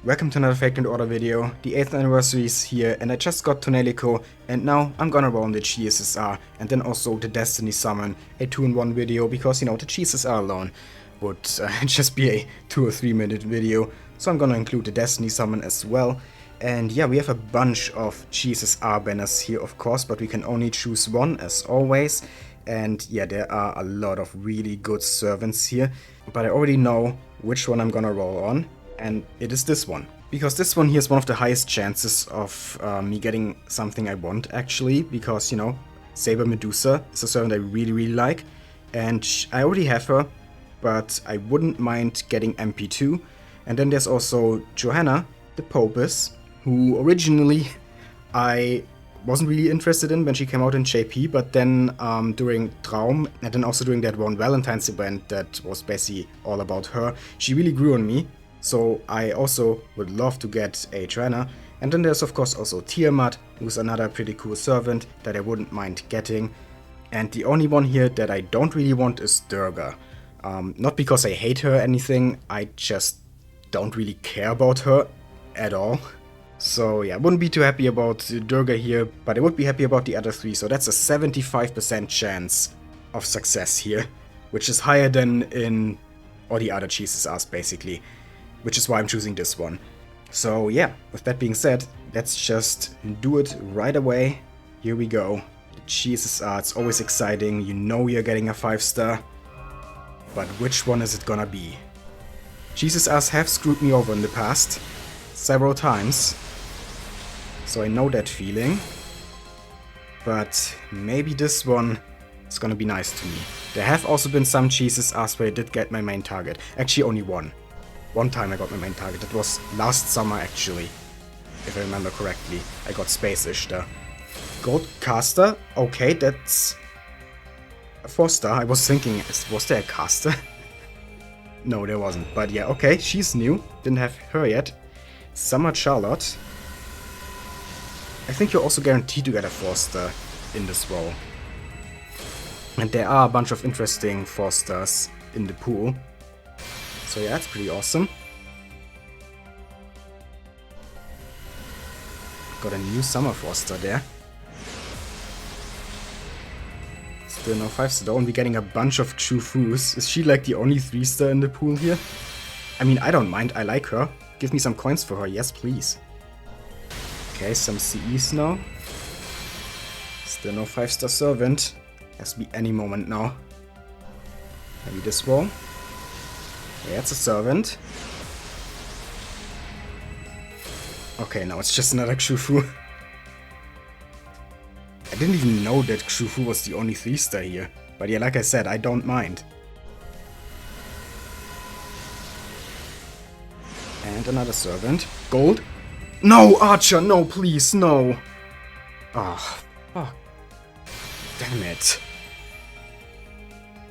Welcome to another Fake and Order video. The 8th anniversary is here and I just got Tonelico and now I'm gonna roll the GSSR and then also the Destiny Summon, a 2-in-1 video because, you know, the GSSR alone would just be a 2 or 3 minute video. So I'm gonna include the Destiny Summon as well. And yeah, we have a bunch of GSSR banners here of course, but we can only choose one as always. And yeah, there are a lot of really good servants here, but I already know which one I'm gonna roll on. And it is this one. Because this one here is one of the highest chances of me getting something I want, actually. Because, you know, Saber Medusa is a servant I really like. And I already have her, but I wouldn't mind getting MP2. And then there's also Johanna, the Popus, who originally I wasn't really interested in when she came out in JP, but then during Traum, and then also during that one Valentine's event that was basically all about her, she really grew on me. So I also would love to get a Johanna. And then there's of course also Tiamat, who's another pretty cool servant that I wouldn't mind getting. And the only one here that I don't really want is Durga. Not because I hate her or anything, I just don't really care about her at all. So yeah, I wouldn't be too happy about Durga here, but I would be happy about the other three. So that's a 75% chance of success here, which is higher than in all the other GSSRs basically. Which is why I'm choosing this one. So yeah, with that being said, let's just do it right away. Here we go. The GSSR, it's always exciting. You know you're getting a 5-star. But which one is it gonna be? GSSRs have screwed me over in the past. Several times. So I know that feeling. But maybe this one is gonna be nice to me. There have also been some GSSRs where I did get my main target. Actually only one. One time I got my main target, that was last summer actually, if I remember correctly. I got Space Ishtar. Gold Caster, okay, that's a 4-star. I was thinking, was there a caster? No, there wasn't, but yeah, okay, she's new, didn't have her yet. Summer Charlotte. I think you're also guaranteed to get a 4-star in this role. And there are a bunch of interesting 4-stars in the pool. So yeah, that's pretty awesome. Got a new Summer 4-star there. Still no 5-star though, and we're getting a bunch of Chufus. Is she like the only 3-star in the pool here? I mean, I don't mind, I like her. Give me some coins for her, yes please. Okay, some CEs now. Still no 5-star servant. Has to be any moment now. Maybe this wall. Yeah, it's a servant. Okay, now it's just another Xufu. I didn't even know that Xufu was the only 3-star here. But yeah, like I said, I don't mind. And another servant. Gold. No, Archer! No, please, no! Oh, fuck. Damn it.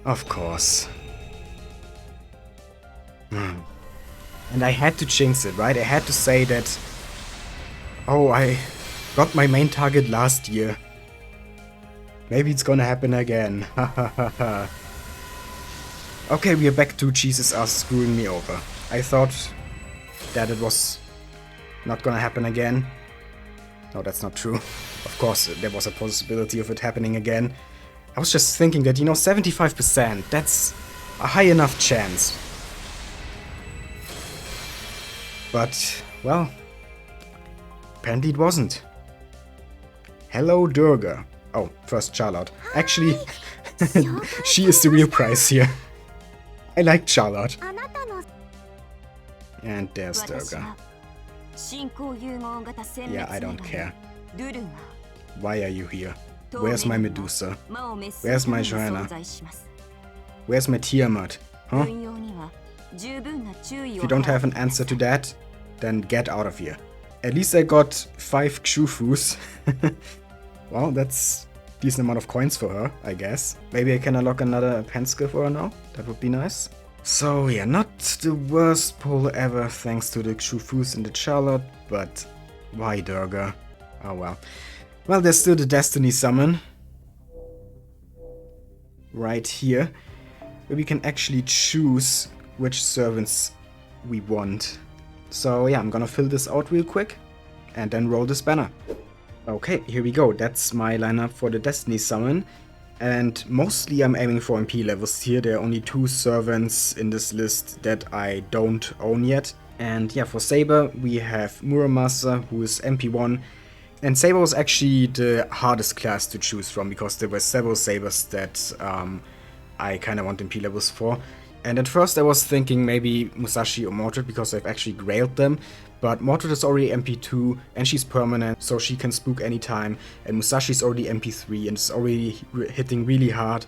Of course. And I had to jinx it, right? I had to say that, oh, I got my main target last year. Maybe it's gonna happen again. Okay, we are back to GSSR screwing me over. I thought that it was not gonna happen again. No, that's not true. Of course, there was a possibility of it happening again. I was just thinking that, you know, 75%, that's a high enough chance. But, well, apparently it wasn't. Hello, Durga. Oh, first Charlotte. Actually, she is the real prize here. I like Charlotte. And there's Durga. Yeah, I don't care. Why are you here? Where's my Medusa? Where's my Johanna? Where's my Tiamat? Huh? If you don't have an answer to that, then get out of here. At least I got 5 Xufus. Well, that's a decent amount of coins for her, I guess. Maybe I can unlock another pen skill for her now. That would be nice. So yeah, not the worst pull ever thanks to the Xufus and the Charlotte, but why Durga? Oh well. Well, there's still the Destiny Summon. Right here. Where we can actually choose which servants we want. So yeah, I'm gonna fill this out real quick and then roll this banner. Okay, here we go. That's my lineup for the Destiny Summon. And mostly I'm aiming for MP levels here. There are only 2 servants in this list that I don't own yet. And yeah, for Saber, we have Muramasa, who is MP1. And Saber was actually the hardest class to choose from, because there were several Sabers that I kind of want MP levels for. And at first I was thinking maybe Musashi or Mordred, because I've actually grailed them. But Mordred is already MP2 and she's permanent, so she can spook anytime. And Musashi is already MP3 and is already hitting really hard.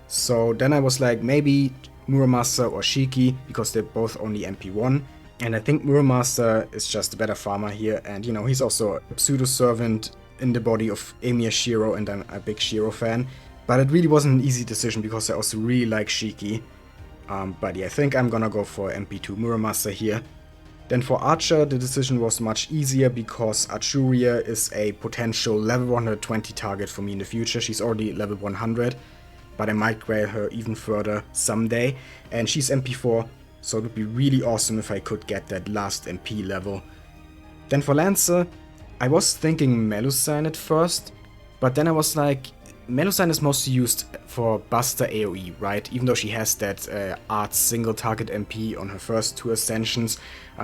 So then I was like, maybe Muramasa or Shiki, because they're both only MP1. And I think Muramasa is just a better farmer here, and you know, he's also a pseudo-servant in the body of Emir Shiro, and I'm a big Shiro fan. But it really wasn't an easy decision, because I also really like Shiki. But yeah, I think I'm gonna go for MP2 Muramasa here. Then for Archer, the decision was much easier, because Archuria is a potential level 120 target for me in the future. She's already level 100, but I might grail her even further someday. And she's MP4, so it would be really awesome if I could get that last MP level. Then for Lancer, I was thinking Melusine at first, but then I was like, Melusine is mostly used for Buster AoE, right? Even though she has that art single target MP on her first 2 ascensions.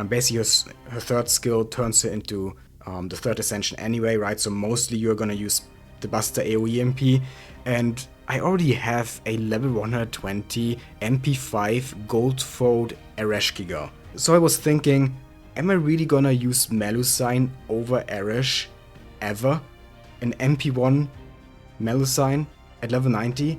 Basically her third skill turns her into the third ascension anyway, right? So mostly you're gonna use the Buster AoE MP. And I already have a level 120 MP5 Gold-Fold Aesc girl. So I was thinking, am I really gonna use Melusine over Aesc ever? An MP1 Melusine at level 90?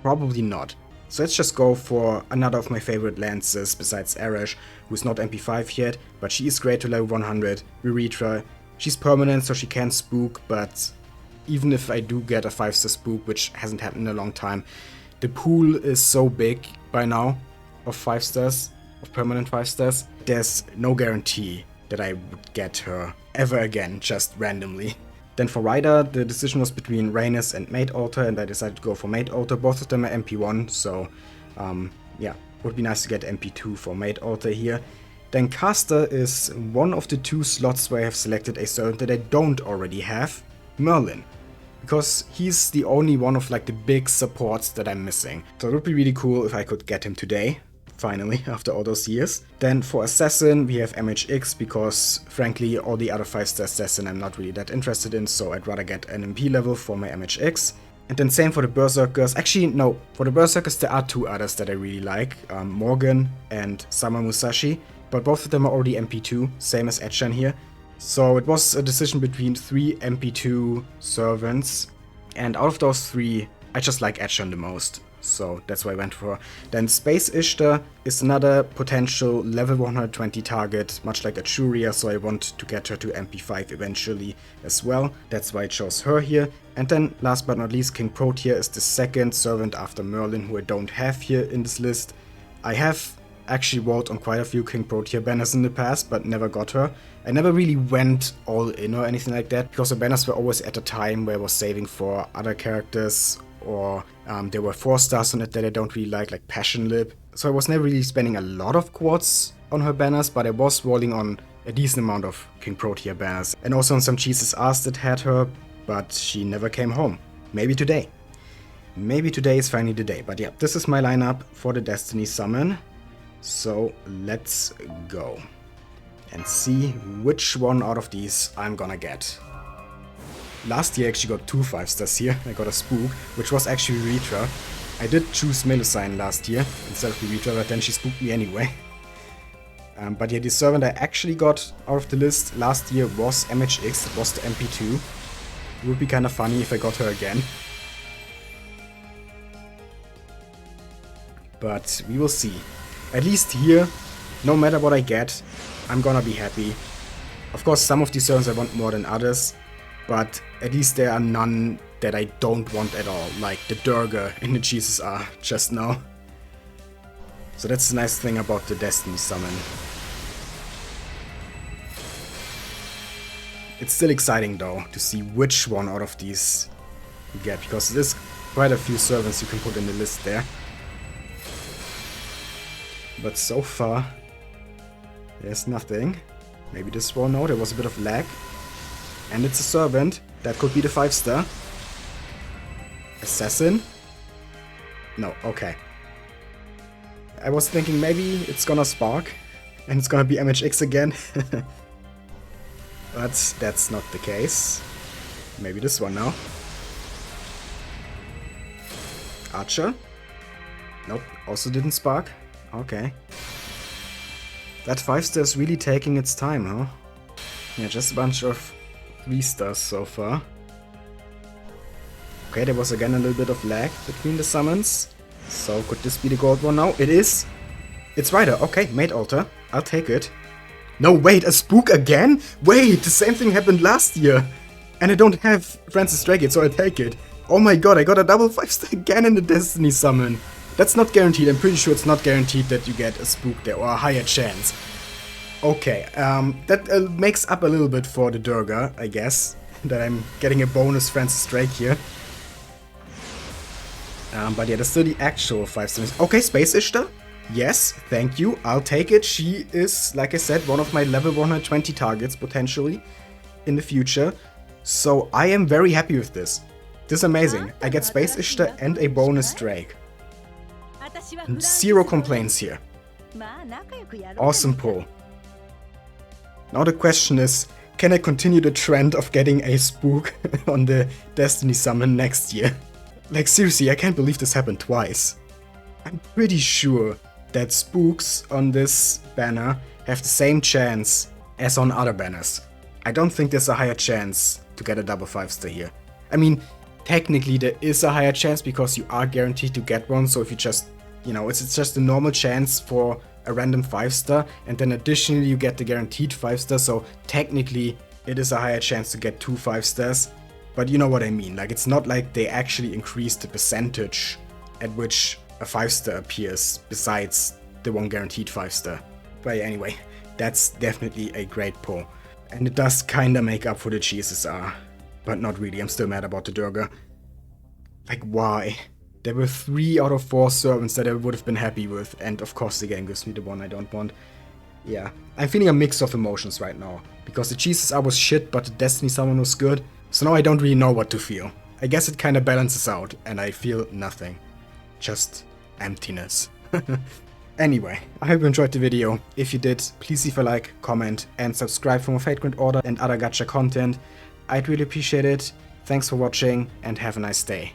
Probably not. So let's just go for another of my favorite lances besides Aesc, who's not MP5 yet, but she is great to level 100, Viritra. She's permanent, so she can spook, but even if I do get a 5-star spook, which hasn't happened in a long time, the pool is so big by now of 5 stars, of permanent 5 stars, there's no guarantee that I would get her ever again, just randomly. Then for Ryder, the decision was between Rhaenys and Maid Altar, and I decided to go for Maid Altar. Both of them are MP1, so yeah, would be nice to get MP2 for Maid Altar here. Then Caster is one of the 2 slots where I have selected a servant that I don't already have, Merlin. Because he's the only one of like the big supports that I'm missing. So it would be really cool if I could get him today, finally, after all those years. Then for Assassin, we have MHX, because frankly all the other 5-star Assassin I'm not really that interested in, so I'd rather get an MP level for my MHX. And then same for the Berserkers. Actually, no, for the Berserkers there are 2 others that I really like, Morgan and Sama Musashi, but both of them are already MP2, same as Etchan here. So it was a decision between 3 MP2 servants, and out of those 3, I just like Etchan the most. So that's what I went for. Then Space Ishtar is another potential level 120 target, much like Archuria, so I want to get her to MP5 eventually as well. That's why I chose her here. And then last but not least, King Protea is the second servant after Merlin, who I don't have here in this list. I have actually rolled on quite a few King Protea banners in the past, but never got her. I never really went all in or anything like that, because the banners were always at a time where I was saving for other characters, or there were 4 stars on it that I don't really like Passion Lip. So I was never really spending a lot of quartz on her banners, but I was rolling on a decent amount of King Protea banners. And also on some GSSRs that had her, but she never came home. Maybe today. Maybe today is finally the day. But yeah, this is my lineup for the Destiny Summon. So let's go and see which one out of these I'm gonna get. Last year I actually got 2 5-stars here. I got a spook, which was actually Viritra. I did choose Melusine last year instead of Viritra, but then she spooked me anyway. But yeah, the servant I actually got out of the list last year was MHX, it was the MP2. It would be kind of funny if I got her again. But we will see. At least here, no matter what I get, I'm gonna be happy. Of course, some of these servants I want more than others, but at least there are none that I don't want at all, like the Durga in the GSSR just now. So that's the nice thing about the Destiny Summon. It's still exciting though to see which one out of these you get, because there's quite a few servants you can put in the list there. But so far, There's nothing. Maybe this one. No, there was a bit of lag. And it's a servant. That could be the 5-star. Assassin? No, okay. I was thinking maybe it's gonna spark. And it's gonna be MHX again. But that's not the case. Maybe this one now. Archer? Nope, also didn't spark. Okay. That 5-star is really taking its time, huh? Yeah, just a bunch of 3-stars so far. Okay, there was again a little bit of lag between the summons. So could this be the gold one now? It is! It's Rider. Okay, Mate Altar. I'll take it. No, wait, a spook again? Wait, the same thing happened last year. And I don't have Francis Drake yet, so I'll take it. Oh my god, I got a double 5-star again in the Destiny summon. That's not guaranteed. I'm pretty sure it's not guaranteed that you get a spook there, or a higher chance. Okay, that makes up a little bit for the Durga, I guess. That I'm getting a bonus Francis Drake here. But yeah, there's still the actual 5-stars. Okay, Space Ishtar. Yes, thank you. I'll take it. She is, like I said, one of my level 120 targets, potentially, in the future. So I am very happy with this. This is amazing. I get Space Ishtar and a bonus Drake. Zero complaints here. Awesome pull. Now the question is, can I continue the trend of getting a spook on the Destiny summon next year? Like seriously, I can't believe this happened twice. I'm pretty sure that spooks on this banner have the same chance as on other banners. I don't think there's a higher chance to get a double 5-star here. I mean, technically there is a higher chance because you are guaranteed to get one, so if you just, you know, it's just a normal chance for a random 5-star, and then additionally you get the guaranteed 5-star, so technically it is a higher chance to get 2 5-stars. But you know what I mean, like it's not like they actually increase the percentage at which a 5-star appears besides the one guaranteed 5-star. But anyway, that's definitely a great pull. And it does kinda make up for the GSSR. But not really, I'm still mad about the Durga. Like why? There were 3 out of 4 servants that I would have been happy with, and of course the game gives me the one I don't want. Yeah, I'm feeling a mix of emotions right now. Because the GSSR was shit, but the Destiny summon was good. So now I don't really know what to feel. I guess it kinda balances out, and I feel nothing. Just emptiness. Anyway, I hope you enjoyed the video. If you did, please leave a like, comment, and subscribe for more Fate Grand Order and other gacha content. I'd really appreciate it. Thanks for watching, and have a nice day.